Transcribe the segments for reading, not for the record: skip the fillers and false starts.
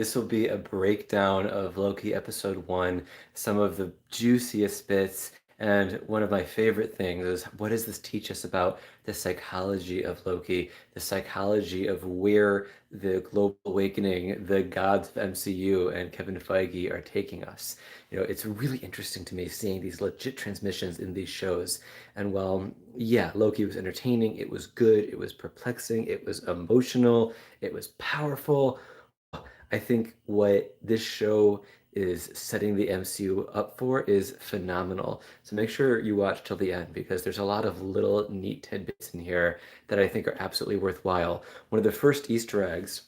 This will be a breakdown of Loki episode one, some of the juiciest bits. And one of my favorite things is, what does this teach us about the psychology of Loki, the psychology of where the global awakening, the gods of MCU and Kevin Feige are taking us? It's really interesting to me seeing these legit transmissions in these shows. And while, yeah, Loki was entertaining, it was good, it was perplexing, it was emotional, it was powerful. I think what this show is setting the MCU up for is phenomenal. So make sure you watch till the end because there's a lot of little neat tidbits in here that I think are absolutely worthwhile. One of the first Easter eggs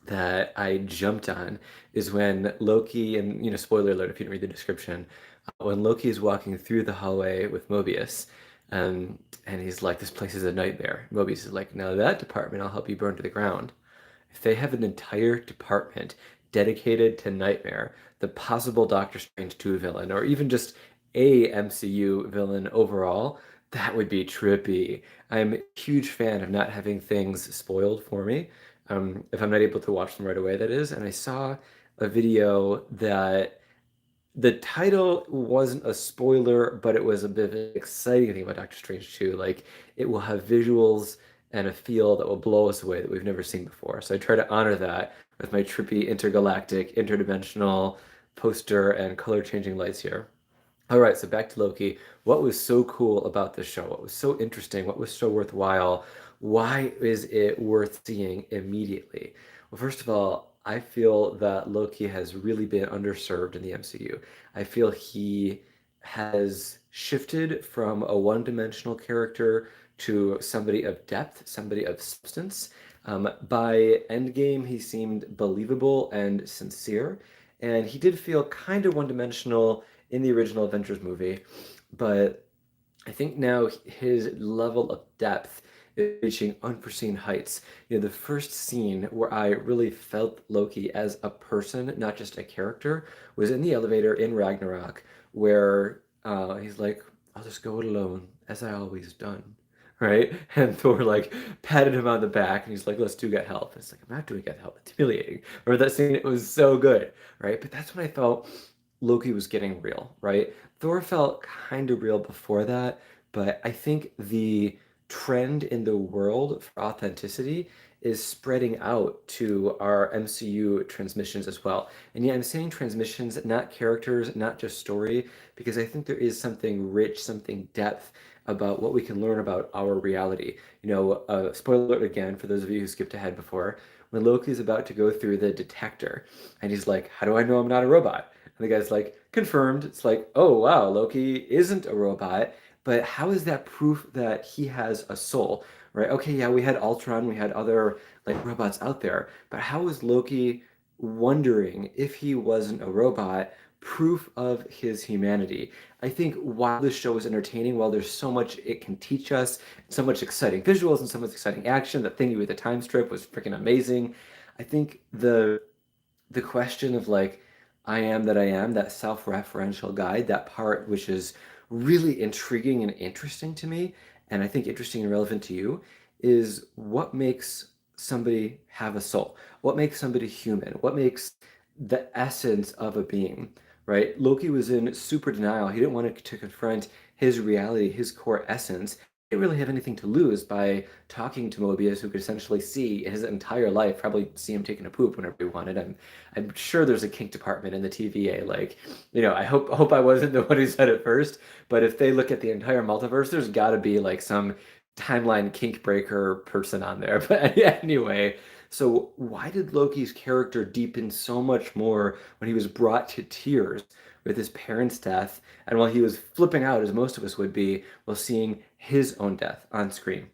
that I jumped on is when Loki, and spoiler alert if you didn't read the description, when Loki is walking through the hallway with Mobius, and he's like, "This place is a nightmare." Mobius is like, "Now that department I'll help you burn to the ground." If they have an entire department dedicated to Nightmare, the possible Doctor Strange 2 villain, or even just a MCU villain overall, that would be trippy. I'm a huge fan of not having things spoiled for me. If I'm not able to watch them right away, that is. And I saw a video that the title wasn't a spoiler, but it was a bit of an exciting thing about Doctor Strange 2. Like, it will have visuals and a feel that will blow us away that we've never seen before. So I try to honor that with my trippy intergalactic, interdimensional poster and color changing lights here. All right, so back to Loki. What was so cool about this show? What was so interesting? What was so worthwhile? Why is it worth seeing immediately? Well, first of all, I feel that Loki has really been underserved in the MCU. I feel he has shifted from a one-dimensional character to somebody of depth, somebody of substance. By Endgame, he seemed believable and sincere, and he did feel kind of one-dimensional in the original Avengers movie, but I think now his level of depth is reaching unforeseen heights. The first scene where I really felt Loki as a person, not just a character, was in the elevator in Ragnarok, where he's like, "I'll just go it alone, as I always done." Right? And Thor like patted him on the back and he's like, "Let's do get help." It's like, "I'm not doing get help. It's humiliating." Remember that scene? It was so good, right? But that's when I felt Loki was getting real, right? Thor felt kind of real before that, but I think the trend in the world for authenticity is spreading out to our MCU transmissions as well. And yeah, I'm saying transmissions, not characters, not just story, because I think there is something rich, something depth about what we can learn about our reality. Spoiler alert again for those of you who skipped ahead before, when Loki's about to go through the detector and he's like, "How do I know I'm not a robot?" And the guy's like, "Confirmed." It's like, oh, wow, Loki isn't a robot, but how is that proof that he has a soul, right? Okay, yeah, we had Ultron, we had other like robots out there, but how is Loki wondering if he wasn't a robot proof of his humanity? I think while this show is entertaining, while there's so much it can teach us, so much exciting visuals and so much exciting action, that thing with the time strip was freaking amazing. I think the question of like, I am that I am, that self-referential guide, that part which is really intriguing and interesting to me, and I think interesting and relevant to you, is what makes somebody have a soul? What makes somebody human? What makes the essence of a being, right? Loki was in super denial. He didn't want to confront his reality, his core essence. He didn't really have anything to lose by talking to Mobius, who could essentially see his entire life, probably see him taking a poop whenever he wanted. I'm sure there's a kink department in the TVA. Like, I hope I wasn't the one who said it first, but if they look at the entire multiverse, there's got to be like some timeline kink breaker person on there. But anyway, so why did Loki's character deepen so much more when he was brought to tears with his parents' death, and while he was flipping out, as most of us would be, while seeing his own death on screen?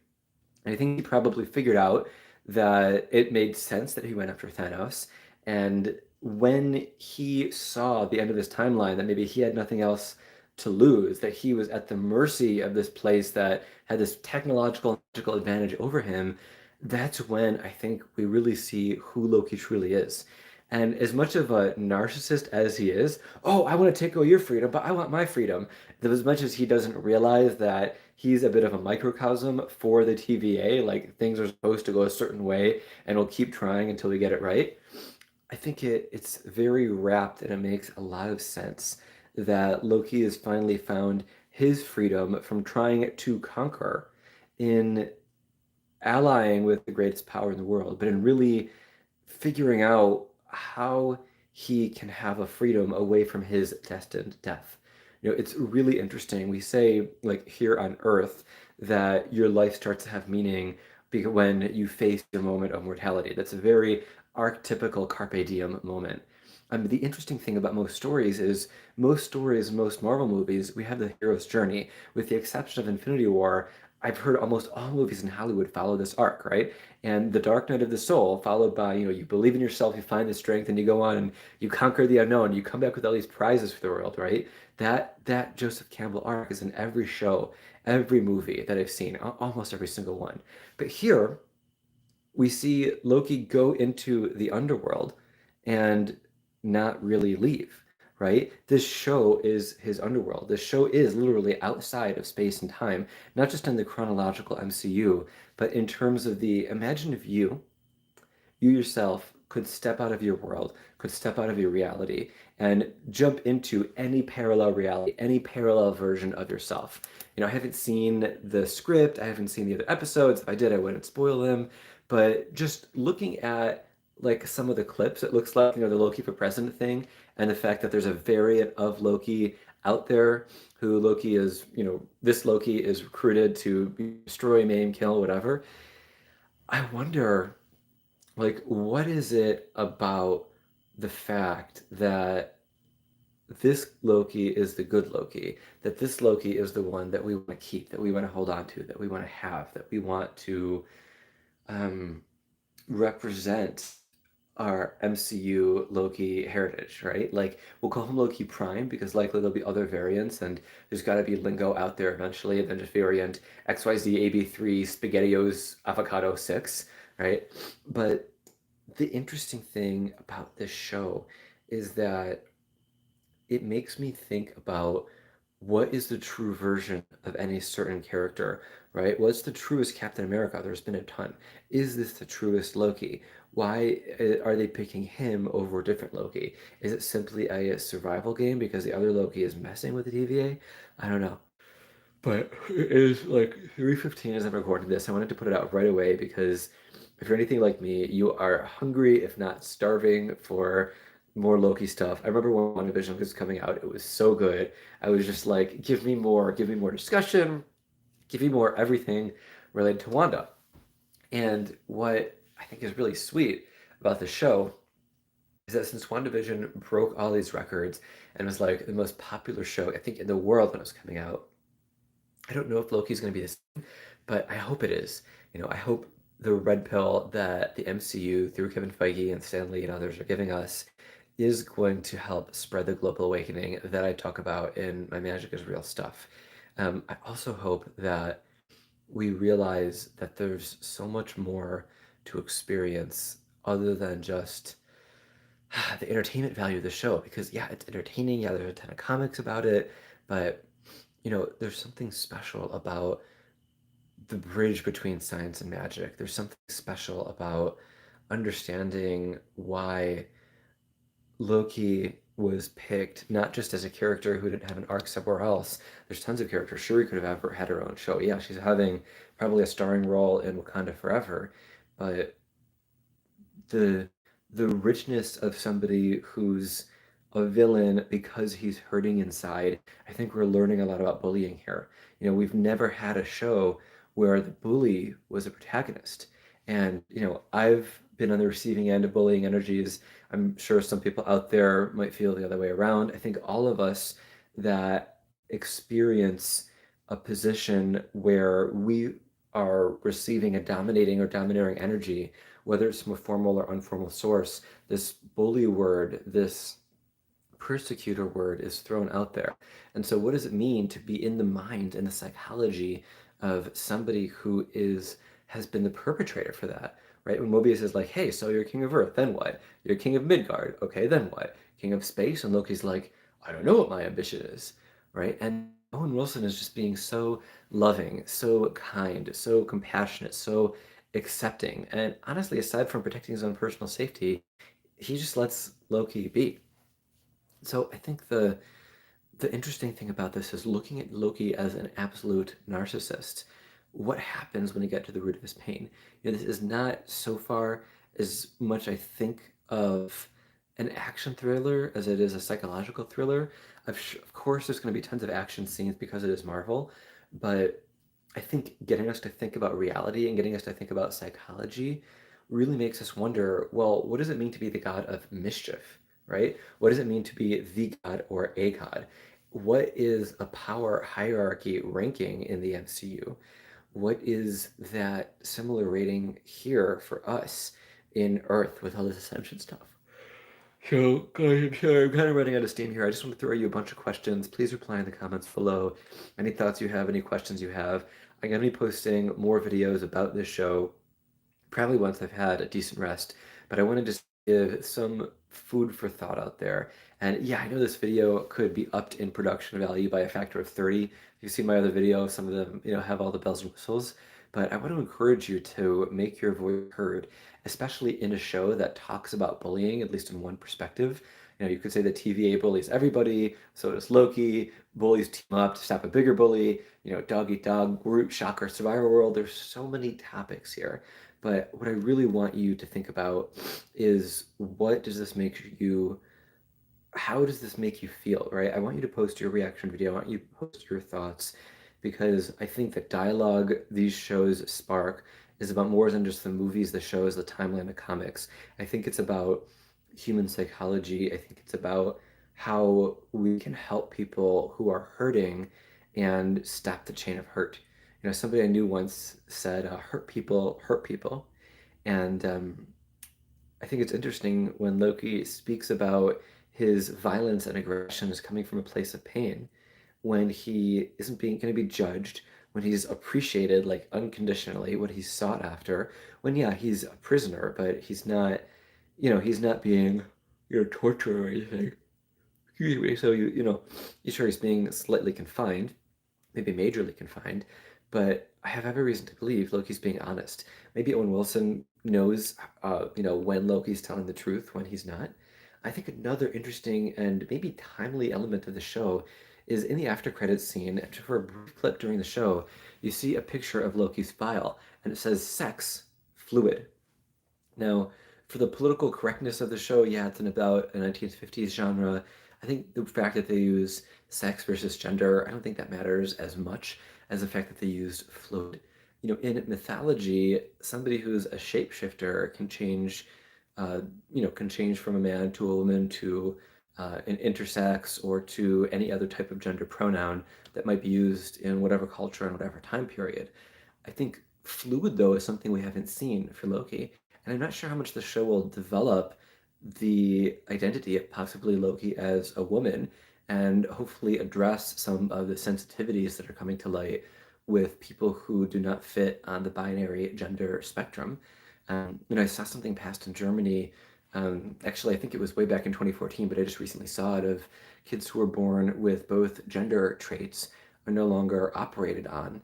And I think he probably figured out that it made sense that he went after Thanos. And when he saw the end of his timeline, that maybe he had nothing else to lose, that he was at the mercy of this place that had this technological and magical advantage over him, that's when I think we really see who Loki truly is. And as much of a narcissist as he is, "Oh, I want to take away your freedom, but I want my freedom." That as much as he doesn't realize that he's a bit of a microcosm for the TVA, like things are supposed to go a certain way and we'll keep trying until we get it right. I think it's very wrapped and it makes a lot of sense that Loki has finally found his freedom from trying to conquer in allying with the greatest power in the world, but in really figuring out how he can have a freedom away from his destined death. It's really interesting. We say, like here on Earth, that your life starts to have meaning when you face your moment of mortality. That's a very archetypical carpe diem moment. The interesting thing about most stories is most stories, most Marvel movies, we have the hero's journey. With the exception of Infinity War, I've heard almost all movies in Hollywood follow this arc, right? And the dark night of the soul, followed by, you believe in yourself, you find the strength, and you go on and you conquer the unknown, you come back with all these prizes for the world, right? That Joseph Campbell arc is in every show, every movie that I've seen, almost every single one. But here we see Loki go into the underworld and not really leave, right? This show is his underworld. This show is literally outside of space and time, not just in the chronological MCU, but in terms of imagine if you yourself could step out of your world, could step out of your reality, and jump into any parallel reality, any parallel version of yourself. I haven't seen the script, I haven't seen the other episodes. If I did, I wouldn't spoil them. But just looking at like some of the clips, it looks like, the Loki for President thing, and the fact that there's a variant of Loki out there who Loki is, this Loki is recruited to destroy, maim, kill, whatever. I wonder like, what is it about the fact that this Loki is the good Loki, that this Loki is the one that we want to keep, that we want to hold on to, that we want to have, that we want to um, represent our MCU Loki heritage, right? Like, we'll call him Loki Prime because likely there'll be other variants, and there's got to be lingo out there eventually, and then just variant XYZ AB3 SpaghettiOs Avocado 6, right? But the interesting thing about this show is that it makes me think about what is the true version of any certain character, right? What's the truest Captain America? There's been a ton. Is this the truest Loki? Why are they picking him over a different Loki? Is it simply a survival game because the other Loki is messing with the TVA? I don't know. But it is like 3:15 as I'm recording this. I wanted to put it out right away because if you're anything like me, you are hungry, if not starving, for more Loki stuff. I remember when WandaVision was coming out, it was so good. I was just like, give me more discussion, give me more everything related to Wanda. And what I think is really sweet about the show is that since WandaVision broke all these records and was like the most popular show, I think, in the world when it was coming out, I don't know if Loki's going to be this, but I hope it is. I hope the red pill that the MCU through Kevin Feige and Stan Lee and others are giving us is going to help spread the global awakening that I talk about in my Magic is Real stuff. I also hope that we realize that there's so much more to experience other than just the entertainment value of the show. Because, yeah, it's entertaining. Yeah, there's a ton of comics about it. But, there's something special about the bridge between science and magic. There's something special about understanding why Loki was picked not just as a character who didn't have an arc somewhere else. There's tons of characters. Shuri could have ever had her own show. Yeah, she's having probably a starring role in Wakanda Forever, but the the richness of somebody who's a villain because he's hurting inside. I think we're learning a lot about bullying here. We've never had a show where the bully was a protagonist. And, I've been on the receiving end of bullying energies. I'm sure some people out there might feel the other way around. I think all of us that experience a position where we are receiving a dominating or domineering energy, whether it's from a formal or informal source, this bully word, this persecutor word is thrown out there. And so, what does it mean to be in the mind and the psychology of somebody who has been the perpetrator for that? Right? When Mobius is like, "Hey, so you're king of Earth, then what? You're king of Midgard, okay, then what? King of space?" And Loki's like, "I don't know what my ambition is." Right? And Owen Wilson is just being so loving, so kind, so compassionate, so accepting. And honestly, aside from protecting his own personal safety, he just lets Loki be. So I think the interesting thing about this is looking at Loki as an absolute narcissist. What happens when you get to the root of his pain? This is not so far as much, I think, of an action thriller as it is a psychological thriller. Of course, there's going to be tons of action scenes because it is Marvel, but I think getting us to think about reality and getting us to think about psychology really makes us wonder, well, what does it mean to be the god of mischief, right? What does it mean to be the god or a god? What is a power hierarchy ranking in the MCU? What is that similar rating here for us in Earth with all this Ascension stuff? So, guys, I'm sorry, I'm kind of running out of steam here. I just want to throw you a bunch of questions. Please reply in the comments below. Any thoughts you have, any questions you have. I'm going to be posting more videos about this show probably once I've had a decent rest, but I want to just give some food for thought out there. And yeah, I know this video could be upped in production value by a factor of 30. If you see my other video, some of them, have all the bells and whistles, but I want to encourage you to make your voice heard, especially in a show that talks about bullying, at least in one perspective. You could say that TVA bullies everybody, so does Loki. Bullies team up to stop a bigger bully, dog eat dog, group shocker, survival world. There's so many topics here. But what I really want you to think about is what does this make you, how does this make you feel, right? I want you to post your reaction video. I want you to post your thoughts because I think the dialogue these shows spark is about more than just the movies, the shows, the timeline of comics. I think it's about human psychology. I think it's about how we can help people who are hurting and stop the chain of hurt. Somebody I knew once said, hurt people hurt people. And I think it's interesting when Loki speaks about his violence and aggression is coming from a place of pain, when he isn't being going to be judged, when he's appreciated like unconditionally, what he's sought after, when yeah, he's a prisoner, but he's not being, tortured or anything. Excuse me. So sure he's being slightly confined, maybe majorly confined, but I have every reason to believe Loki's being honest. Maybe Owen Wilson knows, when Loki's telling the truth, when he's not. I think another interesting and maybe timely element of the show is in the after credits scene, and for a brief clip during the show, you see a picture of Loki's file, and it says sex fluid. Now, for the political correctness of the show, yeah, it's about a 1950s genre. I think the fact that they use sex versus gender, I don't think that matters as much as the fact that they used fluid. In mythology, somebody who's a shapeshifter can change from a man to a woman to an intersex or to any other type of gender pronoun that might be used in whatever culture and whatever time period. I think fluid, though, is something we haven't seen for Loki. And I'm not sure how much the show will develop the identity of possibly Loki as a woman and hopefully address some of the sensitivities that are coming to light with people who do not fit on the binary gender spectrum. I saw something passed in Germany. Actually, I think it was way back in 2014, but I just recently saw it of kids who were born with both gender traits are no longer operated on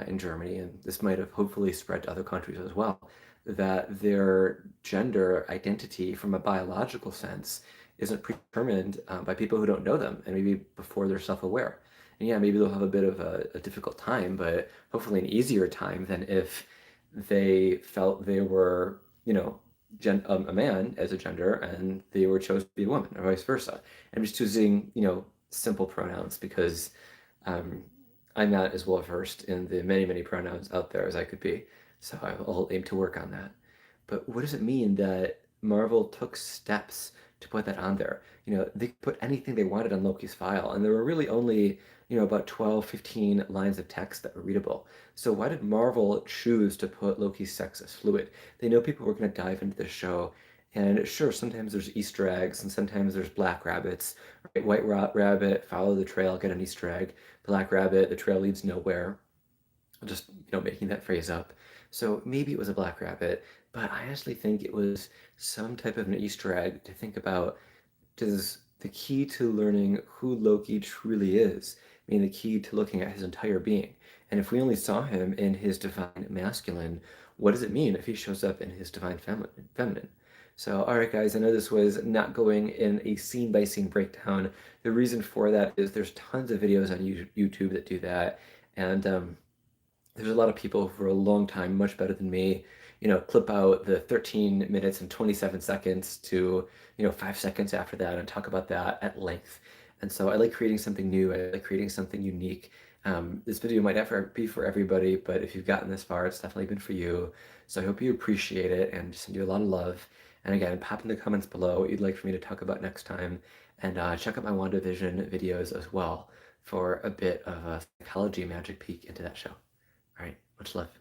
in Germany, and this might have hopefully spread to other countries as well, that their gender identity from a biological sense isn't predetermined by people who don't know them and maybe before they're self-aware. And yeah, maybe they'll have a bit of a difficult time, but hopefully an easier time than if they felt they were, a man as a gender and they were chosen to be a woman or vice versa. I'm just choosing, simple pronouns because um, I'm not as well versed in the many, many pronouns out there as I could be. So I'll aim to work on that. But what does it mean that Marvel took steps to put that on there? They could put anything they wanted on Loki's file, and there were really only, about 12, 15 lines of text that were readable. So why did Marvel choose to put Loki's sex as fluid? They know people were going to dive into the show, and sure, sometimes there's Easter eggs, and sometimes there's black rabbits. Right? Rabbit, follow the trail, get an Easter egg. Black rabbit, the trail leads nowhere. Just, making that phrase up. So maybe it was a black rabbit, but I actually think it was some type of an Easter egg to think about, does the key to learning who Loki truly is mean the key to looking at his entire being? And if we only saw him in his divine masculine, what does it mean if he shows up in his divine feminine? So, all right, guys, I know this was not going in a scene by scene breakdown. The reason for that is there's tons of videos on YouTube that do that. And there's a lot of people who for a long time, much better than me, clip out the 13 minutes and 27 seconds to, 5 seconds after that and talk about that at length. And so I like creating something new. I like creating something unique. This video might not be for everybody, but if you've gotten this far, it's definitely been for you. So I hope you appreciate it and send you a lot of love. And again, pop in the comments below what you'd like for me to talk about next time. And check out my WandaVision videos as well for a bit of a psychology magic peek into that show. All right, much love.